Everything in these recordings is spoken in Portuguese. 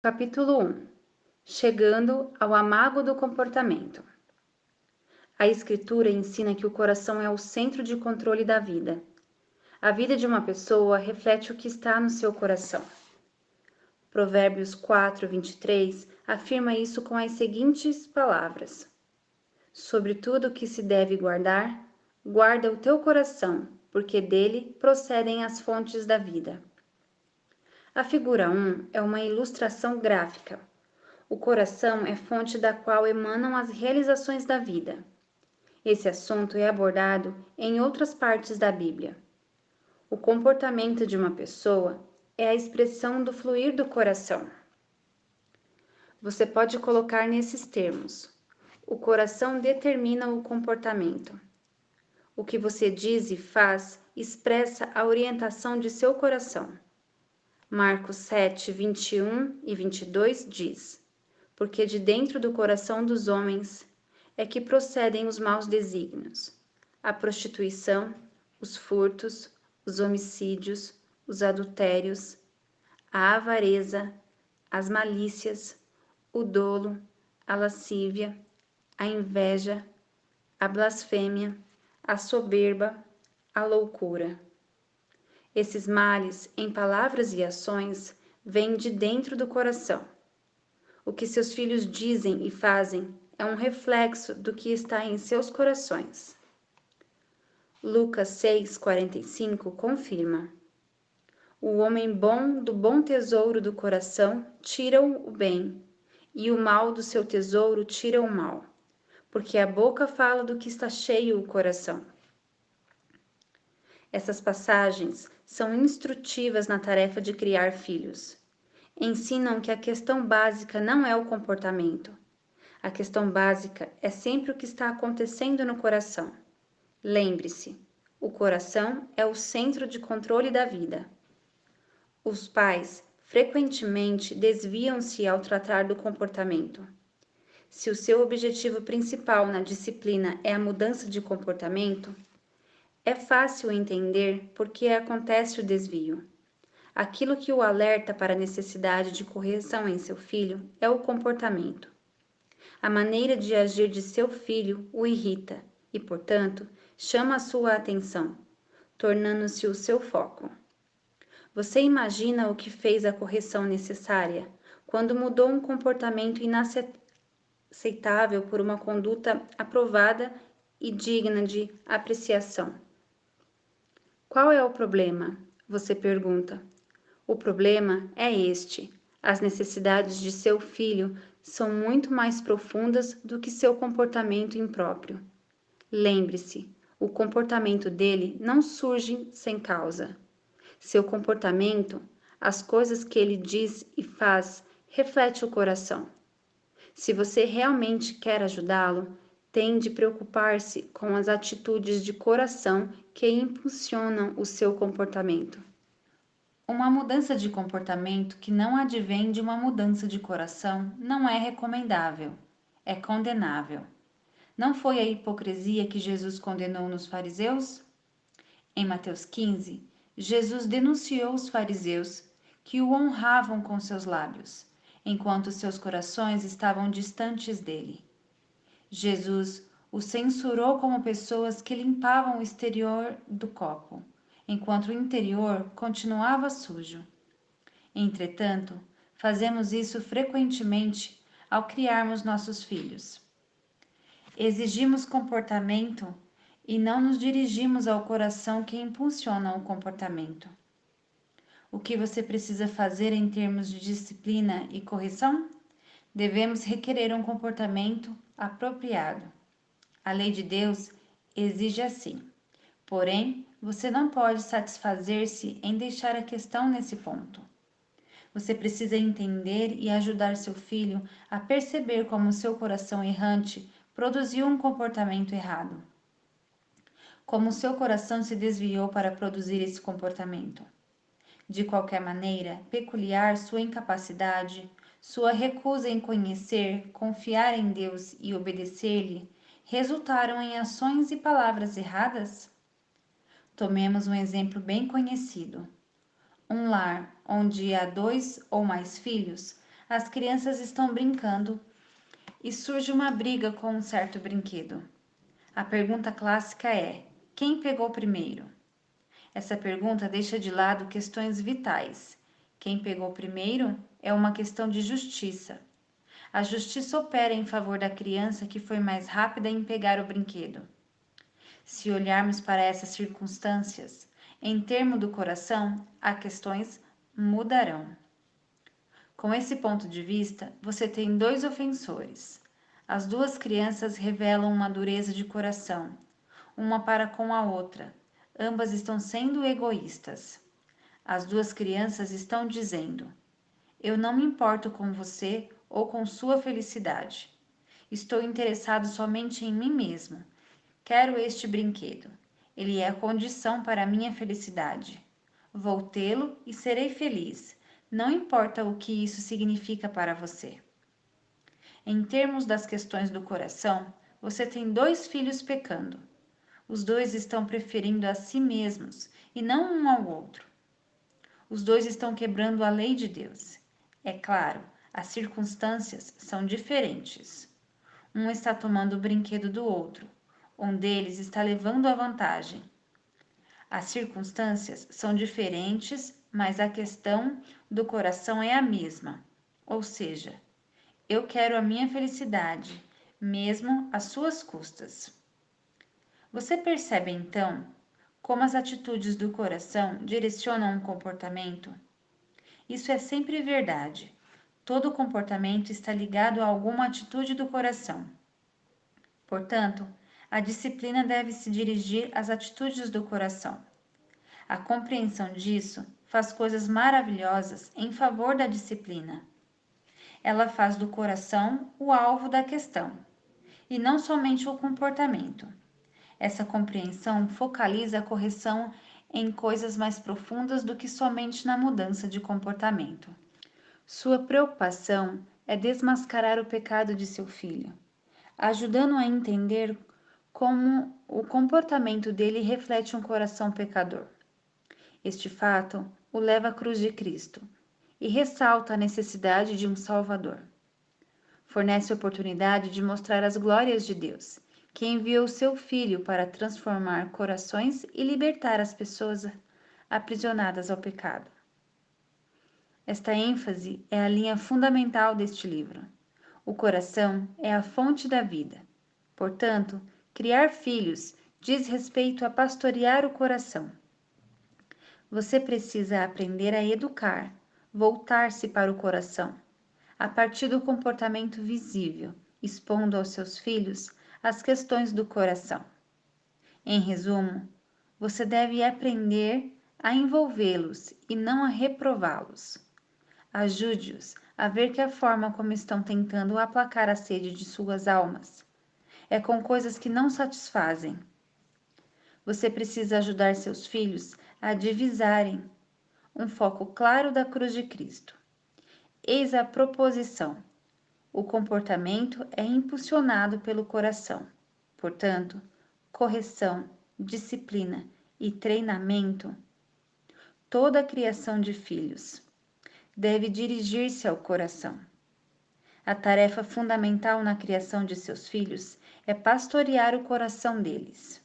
Capítulo 1. Chegando ao amago do comportamento. A Escritura ensina que o coração é o centro de controle da vida. A vida de uma pessoa reflete o que está no seu coração. Provérbios 4:23 afirma isso com as seguintes palavras: Sobre tudo o que se deve guardar, guarda o teu coração, porque dele procedem as fontes da vida. A figura 1 é uma ilustração gráfica. O coração é fonte da qual emanam as realizações da vida. Esse assunto é abordado em outras partes da Bíblia. O comportamento de uma pessoa é a expressão do fluir do coração. Você pode colocar nesses termos: o coração determina o comportamento. O que você diz e faz expressa a orientação de seu coração. Marcos 7:21 e 22 diz: Porque de dentro do coração dos homens é que procedem os maus desígnios, a prostituição, os furtos, os homicídios, os adultérios, a avareza, as malícias, o dolo, a lascívia, a inveja, a blasfêmia, a soberba, a loucura. Esses males, em palavras e ações, vêm de dentro do coração. O que seus filhos dizem e fazem é um reflexo do que está em seus corações. Lucas 6:45 confirma: O homem bom do bom tesouro do coração tira o bem, e o mal do seu tesouro tira o mal, porque a boca fala do que está cheio o coração. Essas passagens são instrutivas na tarefa de criar filhos. Ensinam que a questão básica não é o comportamento. A questão básica é sempre o que está acontecendo no coração. Lembre-se, o coração é o centro de controle da vida. Os pais frequentemente desviam-se ao tratar do comportamento. Se o seu objetivo principal na disciplina é a mudança de comportamento, é fácil entender por que acontece o desvio. Aquilo que o alerta para a necessidade de correção em seu filho é o comportamento. A maneira de agir de seu filho o irrita e, portanto, chama a sua atenção, tornando-se o seu foco. Você imagina o que fez a correção necessária quando mudou um comportamento inaceitável por uma conduta aprovada e digna de apreciação. Qual é o problema? Você pergunta. O problema é este: as necessidades de seu filho são muito mais profundas do que seu comportamento impróprio. Lembre-se, o comportamento dele não surge sem causa. Seu comportamento, as coisas que ele diz e faz, reflete o coração. Se você realmente quer ajudá-lo, tem de preocupar-se com as atitudes de coração que impulsionam o seu comportamento. Uma mudança de comportamento que não advém de uma mudança de coração não é recomendável, é condenável. Não foi a hipocrisia que Jesus condenou nos fariseus? Em Mateus 15, Jesus denunciou os fariseus que o honravam com seus lábios, enquanto seus corações estavam distantes dele. Jesus os censurou como pessoas que limpavam o exterior do copo, enquanto o interior continuava sujo. Entretanto, fazemos isso frequentemente ao criarmos nossos filhos. Exigimos comportamento e não nos dirigimos ao coração que impulsiona o comportamento. O que você precisa fazer em termos de disciplina e correção? Devemos requerer um comportamento apropriado. A lei de Deus exige assim. Porém, você não pode satisfazer-se em deixar a questão nesse ponto. Você precisa entender e ajudar seu filho a perceber como seu coração errante produziu um comportamento errado. Como seu coração se desviou para produzir esse comportamento. De qualquer maneira, peculiar sua incapacidade, sua recusa em conhecer, confiar em Deus e obedecer-lhe, resultaram em ações e palavras erradas? Tomemos um exemplo bem conhecido. Um lar onde há 2 ou mais filhos, As crianças estão brincando e surge uma briga com um certo brinquedo. A pergunta clássica é: quem pegou primeiro? Essa pergunta deixa de lado questões vitais. Quem pegou primeiro é uma questão de justiça. A justiça opera em favor da criança que foi mais rápida em pegar o brinquedo. Se olharmos para essas circunstâncias, em termos do coração, as questões mudarão. Com esse ponto de vista, você tem dois ofensores. As duas crianças revelam uma dureza de coração, uma para com a outra. Ambas estão sendo egoístas. As duas crianças estão dizendo: eu não me importo com você ou com sua felicidade. Estou interessado somente em mim mesmo. Quero este brinquedo. Ele é a condição para a minha felicidade. Vou tê-lo e serei feliz. Não importa o que isso significa para você. Em termos das questões do coração, você tem dois filhos pecando. Os dois estão preferindo a si mesmos e não um ao outro. Os dois estão quebrando a lei de Deus. É claro, as circunstâncias são diferentes. Um está tomando o brinquedo do outro. Um deles está levando a vantagem. As circunstâncias são diferentes, mas a questão do coração é a mesma. Ou seja, eu quero a minha felicidade, mesmo às suas custas. Você percebe então como as atitudes do coração direcionam o comportamento? Isso é sempre verdade. Todo comportamento está ligado a alguma atitude do coração. Portanto, a disciplina deve se dirigir às atitudes do coração. A compreensão disso faz coisas maravilhosas em favor da disciplina. Ela faz do coração o alvo da questão, e não somente o comportamento. Essa compreensão focaliza a correção em coisas mais profundas do que somente na mudança de comportamento. Sua preocupação é desmascarar o pecado de seu filho, ajudando a entender como o comportamento dele reflete um coração pecador. Este fato o leva à cruz de Cristo e ressalta a necessidade de um Salvador. Fornece oportunidade de mostrar as glórias de Deus, que enviou seu Filho para transformar corações e libertar as pessoas aprisionadas ao pecado. Esta ênfase é a linha fundamental deste livro. O coração é a fonte da vida. Portanto, criar filhos diz respeito a pastorear o coração. Você precisa aprender a educar, voltar-se para o coração, a partir do comportamento visível, expondo aos seus filhos as questões do coração. Em resumo, você deve aprender a envolvê-los e não a reprová-los. Ajude-os a ver que a forma como estão tentando aplacar a sede de suas almas é com coisas que não satisfazem. Você precisa ajudar seus filhos a divisarem um foco claro da cruz de Cristo. Eis a proposição. O comportamento é impulsionado pelo coração. Portanto, correção, disciplina e treinamento, toda a criação de filhos deve dirigir-se ao coração. A tarefa fundamental na criação de seus filhos é pastorear o coração deles.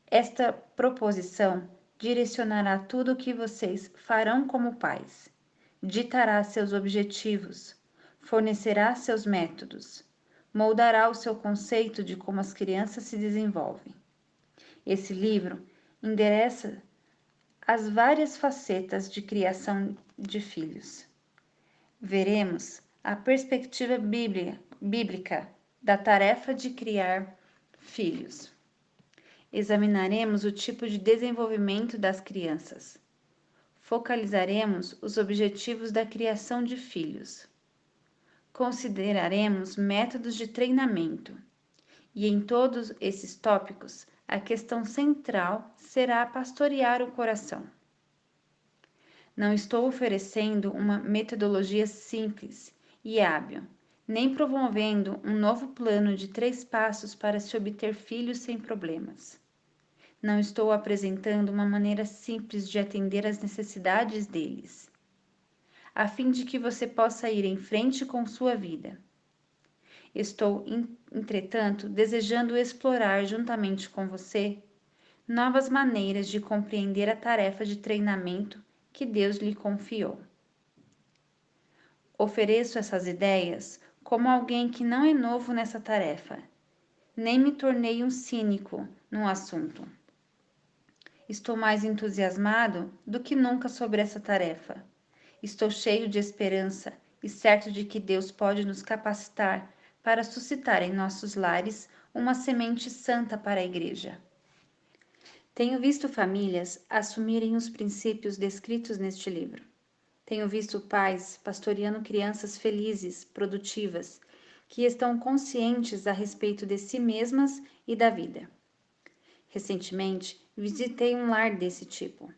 Esta proposição direcionará tudo o que vocês farão como pais, ditará seus objetivos, fornecerá seus métodos, moldará o seu conceito de como as crianças se desenvolvem. Esse livro endereça as várias facetas de criação de filhos. Veremos a perspectiva bíblica da tarefa de criar filhos. Examinaremos o tipo de desenvolvimento das crianças. Focalizaremos os objetivos da criação de filhos. Consideraremos métodos de treinamento. E em todos esses tópicos, a questão central será pastorear o coração. Não estou oferecendo uma metodologia simples e hábil, nem promovendo um novo plano de 3 passos para se obter filhos sem problemas. Não estou apresentando uma maneira simples de atender às necessidades deles. a fim de que você possa ir em frente com sua vida. Estou, entretanto, desejando explorar juntamente com você novas maneiras de compreender a tarefa de treinamento que Deus lhe confiou. Ofereço essas ideias como alguém que não é novo nessa tarefa, nem me tornei um cínico no assunto. Estou mais entusiasmado do que nunca sobre essa tarefa. Estou cheio de esperança e certo de que Deus pode nos capacitar para suscitar em nossos lares uma semente santa para a Igreja. Tenho visto famílias assumirem os princípios descritos neste livro. Tenho visto pais pastoreando crianças felizes, produtivas, que estão conscientes a respeito de si mesmas e da vida. Recentemente, visitei um lar desse tipo.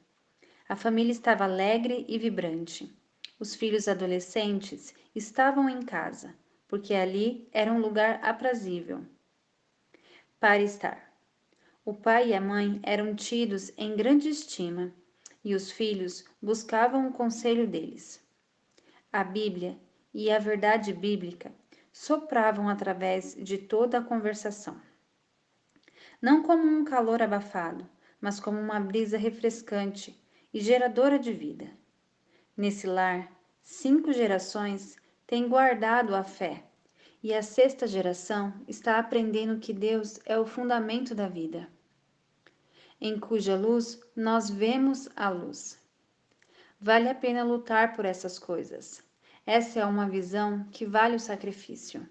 A família estava alegre e vibrante. Os filhos adolescentes estavam em casa, porque ali era um lugar aprazível para estar. O pai e a mãe eram tidos em grande estima, e os filhos buscavam o conselho deles. A Bíblia e a verdade bíblica sopravam através de toda a conversação. Não como um calor abafado, mas como uma brisa refrescante e geradora de vida. Nesse lar, 5 gerações têm guardado a fé, e a 6ª geração está aprendendo que Deus é o fundamento da vida, em cuja luz nós vemos a luz. Vale a pena lutar por essas coisas. Essa é uma visão que vale o sacrifício.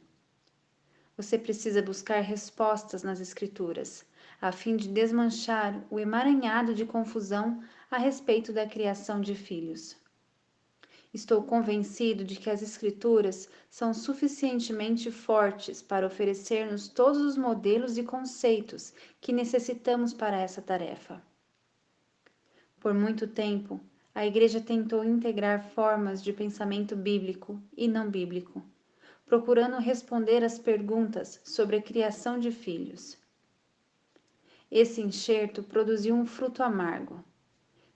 Você precisa buscar respostas nas Escrituras, a fim de desmanchar o emaranhado de confusão a respeito da criação de filhos. Estou convencido de que as Escrituras são suficientemente fortes para oferecer-nos todos os modelos e conceitos que necessitamos para essa tarefa. Por muito tempo, a Igreja tentou integrar formas de pensamento bíblico e não bíblico, procurando responder às perguntas sobre a criação de filhos. Esse enxerto produziu um fruto amargo.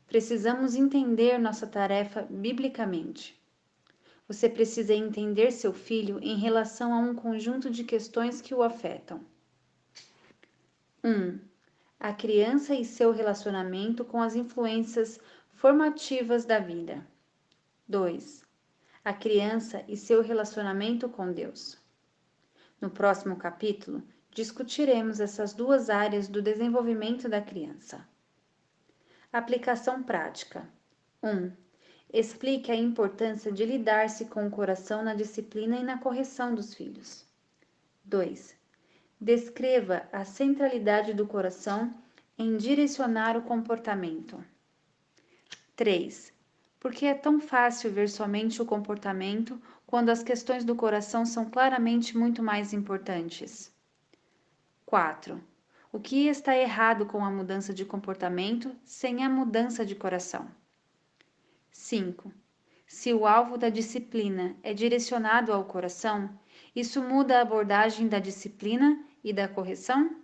Precisamos entender nossa tarefa biblicamente. Você precisa entender seu filho em relação a um conjunto de questões que o afetam. 1. A criança e seu relacionamento com as influências formativas da vida. 2. A criança e seu relacionamento com Deus. No próximo capítulo, discutiremos essas 2 áreas do desenvolvimento da criança. Aplicação prática. 1. Explique a importância de lidar-se com o coração na disciplina e na correção dos filhos. 2. Descreva a centralidade do coração em direcionar o comportamento. 3. Por que é tão fácil ver somente o comportamento quando as questões do coração são claramente muito mais importantes? 4. O que está errado com a mudança de comportamento sem a mudança de coração? 5. Se o alvo da disciplina é direcionado ao coração, isso muda a abordagem da disciplina e da correção?